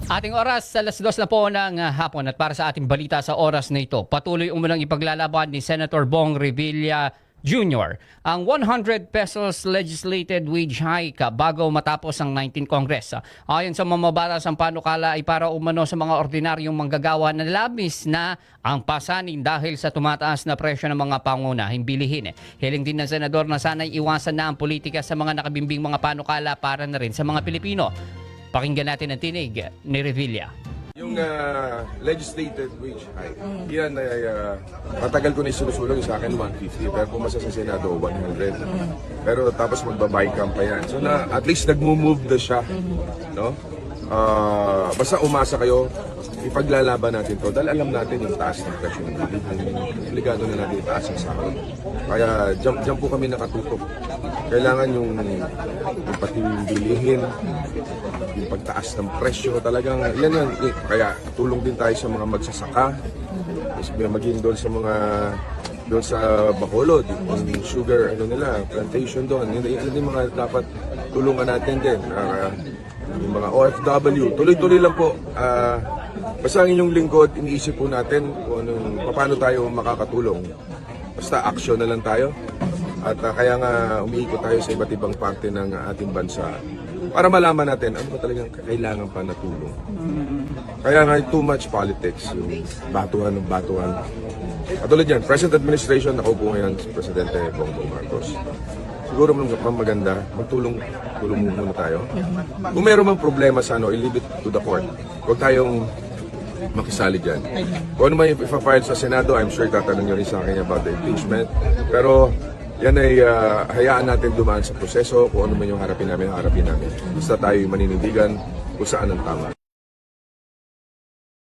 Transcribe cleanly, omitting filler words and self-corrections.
Ating oras, alas 2 na po ng hapon at para sa ating balita sa oras na ito, patuloy umunang ipaglalaban ni Senator Bong Revilla Jr. ang 100 pesos legislated wage hike bago matapos ang 19th Congress. Ayon sa mamabatas, ang panukala ay para umano sa mga ordinaryong manggagawa na labis na ang pasanin dahil sa tumataas na presyo ng mga pangunahing bilihin. Hiling din ng senador na sana'y iwasan na ang politika sa mga nakabimbing mga panukala para na rin sa mga Pilipino. Pakinggan natin ang tinig ni Revilla. Yung legislated wage hike, yan ay matagal ko na isinusulong sa akin 150, pero pumasa sa Senado 100. Pero tapos magbabuy camp pa yan. So na at least nagmo-move na siya, no? Basta umasa kayo, ipaglalaban natin to dahil alam natin yung taas ng presyo ng bilihin. Obligado na natin itaas ang sahod. Kaya dyan po kami nakatutok. Kailangan yung pati yung bilihin, yung pagtaas ng presyo talagang yan yan. Kaya tulong din tayo sa mga magsasaka, maging doon sa mga doon sa Bacolod, yung sugar ano nila, plantation doon. Yan yung mga dapat tulungan natin din. Yung mga OFW, tuloy-tuloy lang po. Basta ang inyong lingkod, iniisip po natin kung paano tayo makakatulong. Basta action na lang tayo. At kaya nga umiikot tayo sa iba't ibang parte ng ating bansa para malaman natin ano ba talagang kailangan pa na tulong. Kaya nga too much politics, yung batuhan ng batuhan. At tulad yan, present administration, nakaupo ngayon si Presidente Bongbong Marcos. Siguro maganda, tulong muna tayo. Kung mayroon mang problema sa ano, i-leave it to the court. Huwag tayong makisali dyan. Kung ano man ipa-file sa Senado, I'm sure tatanong nyo rin sa akin about the impeachment. Pero yan ay hayaan natin dumaan sa proseso. Kung ano man yung harapin namin. Basta tayo maninindigan kung saan ang tama.